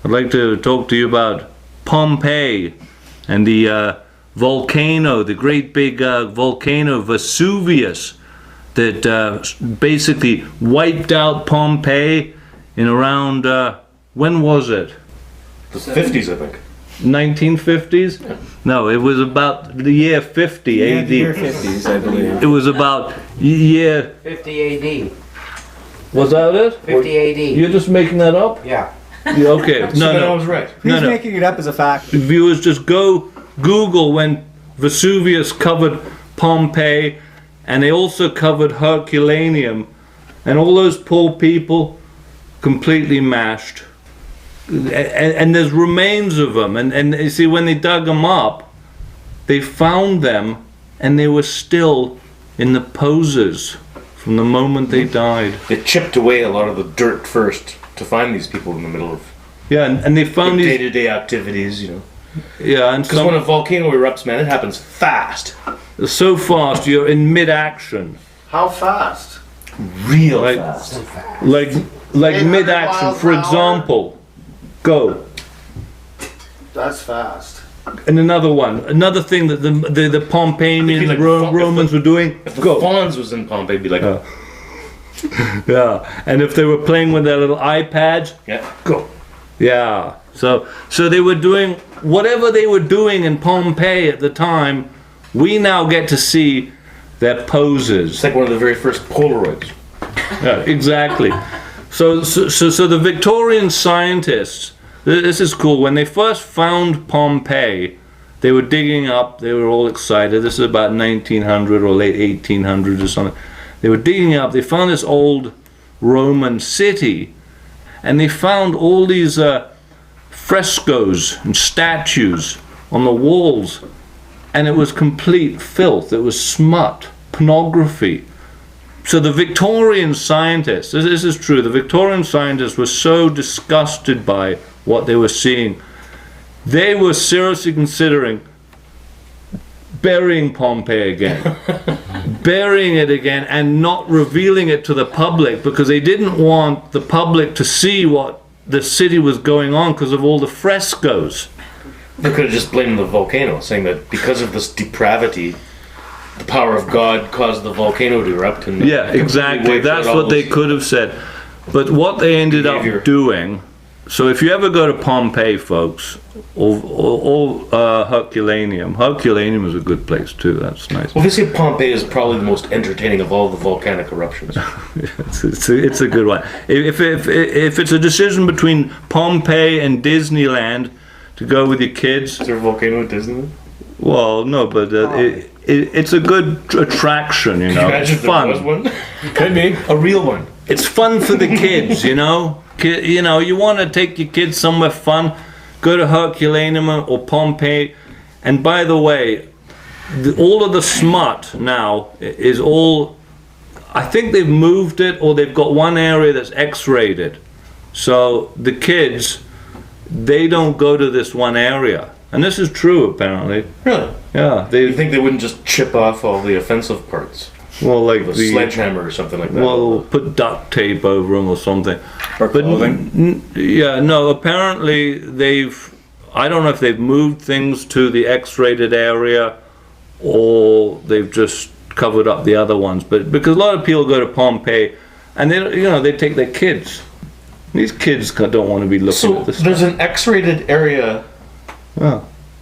I'd like to talk to you about Pompeii and the volcano, the great big volcano Vesuvius that basically wiped out Pompeii in around, when was it? The 50s, I think. 1950s? Yeah. No, it was about the year 50 Yeah, AD. the year 50s, I believe. It was about year... 50 AD. Was that it? 50 AD. You're just making that up? Yeah. Yeah, okay. So No, then I no. was right. No, He's no. making it up as a fact. Viewers, just go Google when Vesuvius covered Pompeii, and they also covered Herculaneum, and all those poor people completely mashed. And there's remains of them, and you see, when they dug them up, they found them, and they were still in the poses from the moment they died. They chipped away a lot of the dirt first to find these people in the middle of Yeah, and they found these. day-to-day activities, you know. Yeah, and Because when a volcano erupts, man, it happens fast. so fast you're in mid-action. How fast? Real Like- fast. Like 800 mid-action, miles for an hour? example. Go. That's fast. And another one, another thing that the Pompeians, Like Romans were doing. If the Go. Fonz was in Pompeii, it'd be like, Yeah, and if they were playing with their little iPads, yeah. go. Yeah. So they were doing whatever they were doing in Pompeii at the time. We now get to see their poses. It's like one of the very first Polaroids. Yeah, exactly. So the Victorian scientists, this is cool. When they first found Pompeii, they were digging up. They were all excited. This is about 1900 or late 1800s or something. They were digging up. They found this old Roman city, and they found all these frescoes and statues on the walls, and it was complete filth. It was smut, pornography. So the Victorian scientists, this is true, the Victorian scientists were so disgusted by what they were seeing, they were seriously considering burying Pompeii again. Burying it again and not revealing it to the public, because they didn't want the public to see what the city was going on because of all the frescoes. They could have just blamed the volcano, saying that because of this depravity, the power of God caused the volcano to erupt. And Yeah, exactly. That's what they could have said. But what they ended Behavior. up doing, so if you ever go to Pompeii, folks, or Herculaneum is a good place too. That's nice. Well, they say Pompeii is probably the most entertaining of all the volcanic eruptions. It's a good one. If it's a decision between Pompeii and Disneyland to go with your kids, Is there a volcano at Disneyland? well, no, but it's a good attraction, you Can know. you imagine It's if there was fun. one? Could be. A real one. It's fun for the kids, you know. You know, you want to take your kids somewhere fun, go to Herculaneum or Pompeii. And by the way, all of the smut now is all, I think they've moved it, or they've got one area that's X-rated. So the kids, they don't go to this one area. And this is true, apparently. Really? Yeah, You think they wouldn't just chip off all the offensive parts? well, like With a sledgehammer or something like that? well, put duct tape over them or something. Or But clothing. yeah, no, apparently I don't know if they've moved things to the X-rated area or they've just covered up the other ones. But because a lot of people go to Pompeii and they take their kids. These kids don't want to be looking So at this there's stuff. an X-rated area Yeah.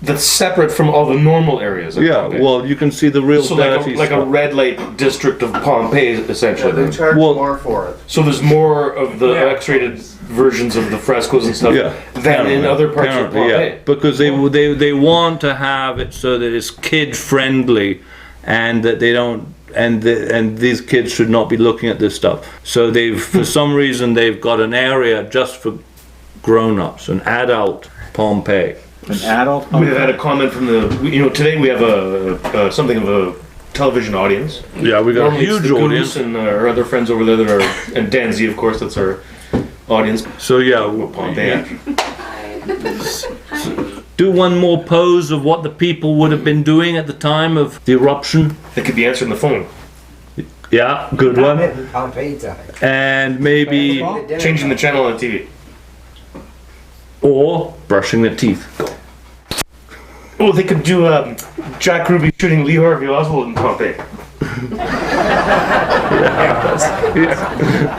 that's separate from all the normal areas of Yeah, Pompeii. well, you can see the real So dirty like a stuff. red light district of Pompeii, essentially. They charge Well- more for it. So there's more of the Yeah. X-rated versions of the frescoes and stuff Yeah, than in other parts of apparently, Pompeii. yeah, because they want to have it so that it's kid friendly, and that they don't and these kids should not be looking at this stuff. So for some reason they've got an area just for grown-ups, an adult Pompeii. An adult. We have had a comment from today we have something of a television audience. Yeah, we got a Normally it's huge the Goose audience. and our other friends over there that are, and Dan Z, of course, that's our audience. So yeah, Pompeii. do one more pose of what the people would have been doing at the time of the eruption. That could be answered on the phone. Yeah, good one. Pompeii time. And maybe Changing the channel on the TV. or brushing their teeth. Go. Oh, they could do Jack Ruby shooting Lee Harvey Oswald in Pompeii.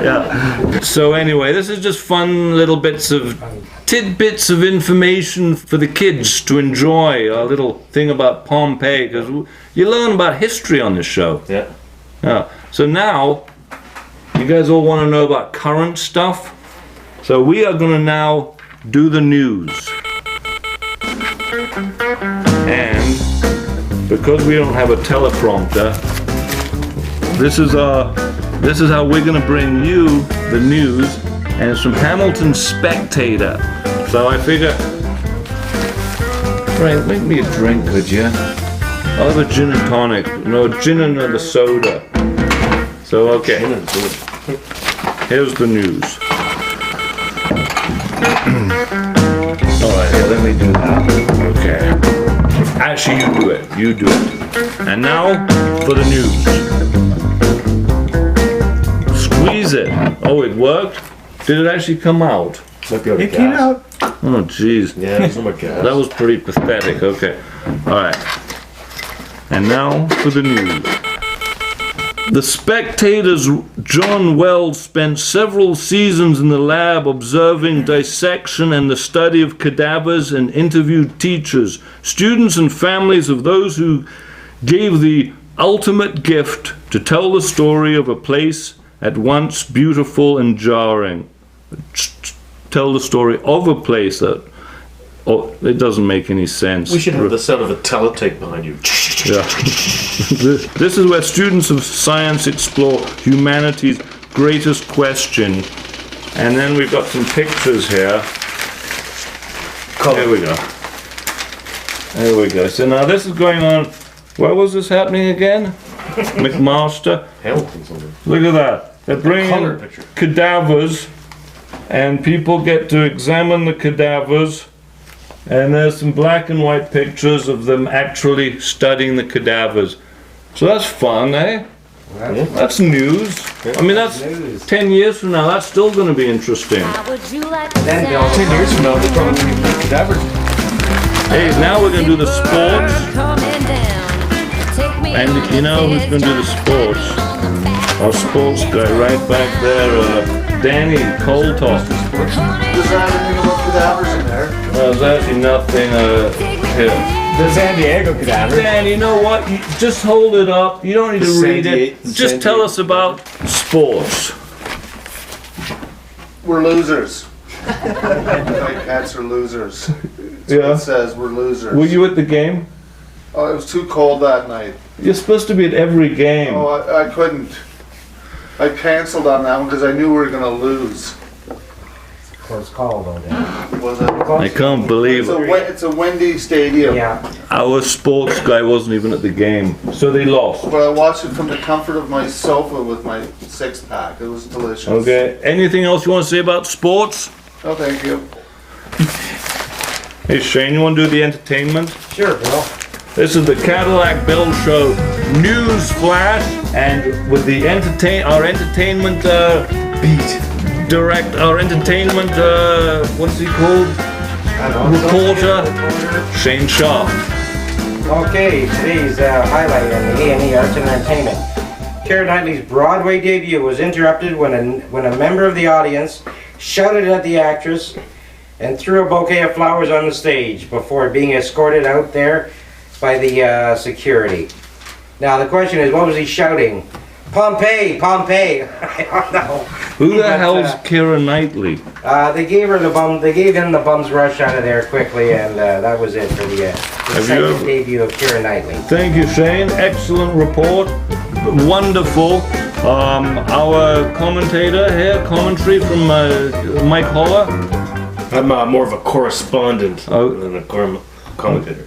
Yeah. So anyway, this is just fun little bits of tidbits of information for the kids to enjoy. A little thing about Pompeii, because you learn about history on this show. Yeah. Yeah. So now, you guys all want to know about current stuff. So we are going to now do the news. And because we don't have a teleprompter, this is how we're going to bring you the news, and it's from Hamilton Spectator. So I figure, Frank, make me a drink, could you? I'll have a gin and tonic. No, gin and the soda. So, okay. Here's the news. Alright, here, let me do that. Okay. Actually, you do it. You do it. And now, for the news. Squeeze it. Oh, it worked? Did it actually come out? Might be out of It came gas. out. Oh, jeez. Yeah, there's no more gas. That was pretty pathetic. Okay. Alright. And now for the news. The Spectator's John Wells spent several seasons in the lab observing dissection and the study of cadavers, and interviewed teachers, students, and families of those who gave the ultimate gift to tell the story of a place at once beautiful and jarring. Tell the story of a place that... Oh, it doesn't make any sense. We should have the sound of a teletype behind you. Yeah. This is where students of science explore humanity's greatest question. And then we've got some pictures here. There we go. There we go. So now this is going on. Where was this happening again? McMaster. Hamilton something. Look at that. They're bringing Color picture. cadavers, and people get to examine the cadavers. And there's some black and white pictures of them actually studying the cadavers. So that's fun, eh? That's news. I mean, that's 10 years from now, that's still going to be interesting. Would you like Then they'll 10 years from now, they'll probably be cadavers. Hey, now we're going to do the sports. And you know who's going to do the sports? Our sports guy right back there, Danny Coltop. Does that anything about cadavers in there? There's actually nothing here. The San Diego cadaver. Dan, you know what? You just hold it up. You don't need to read it. Just tell us about sports. We're losers. White cats are losers. Yeah. It says we're losers. Were you at the game? Oh, it was too cold that night. You're supposed to be at every game. Oh, I couldn't. I canceled on that one because I knew we were going to lose. Close call though, Dan. Was it? I can't believe it. It's a windy stadium. Yeah. Our sports guy wasn't even at the game. So they lost. But I watched it from the comfort of my sofa with my six-pack. It was delicious. Okay. Anything else you want to say about sports? Oh, thank you. Hey Shane, you want to do the entertainment? Sure, Bill. This is the Cadillac Bill Show news flash, and with the our entertainment our entertainment what's he called? Reporter Shane Sharp. Okay, today's highlight on the A&E Arts and Entertainment. Keira Knightley's Broadway debut was interrupted when a member of the audience shouted at the actress and threw a bouquet of flowers on the stage before being escorted out there by the security. Now the question is, what was he shouting? Pompeii, Pompeii. I don't know. Who the hell's Keira Knightley? They gave him the bum's rush out of there quickly, and that was it for the second debut of Keira Knightley. Thank you, Shane. Excellent report. Wonderful. Our commentator here, commentary from Mike Holler. I'm more of a correspondent than a commentator.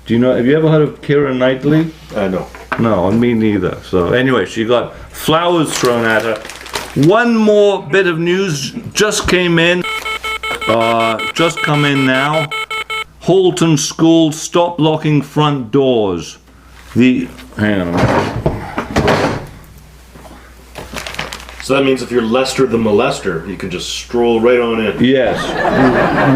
Do you know? Have you ever heard of Keira Knightley? No. No, me neither. So anyway, she got flowers thrown at her. One more bit of news just came in. Just come in now. Halton School stop locking front doors. Hang on a minute. So that means if you're Lester the molester, you can just stroll right on in. Yes,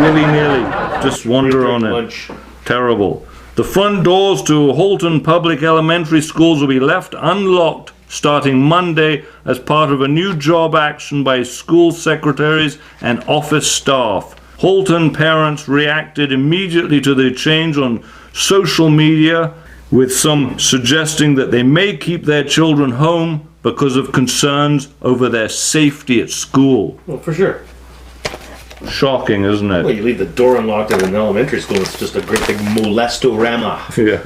willy-nilly, just wander on it. Lunch. Terrible. The front doors to Halton Public Elementary Schools will be left unlocked starting Monday as part of a new job action by school secretaries and office staff. Halton parents reacted immediately to the change on social media, with some suggesting that they may keep their children home because of concerns over their safety at school. Well, for sure. Shocking, isn't Well, it? you leave the door unlocked in an elementary school, it's just a great big molestorama. Yeah,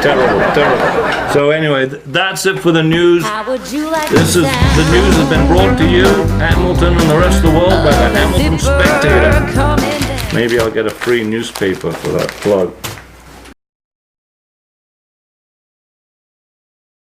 terrible, terrible. So anyway, that's it for the news. How would you like This is the news has been brought to you, Hamilton and the rest of the world, by the Hamilton Spectator. Maybe I'll get a free newspaper for that plug.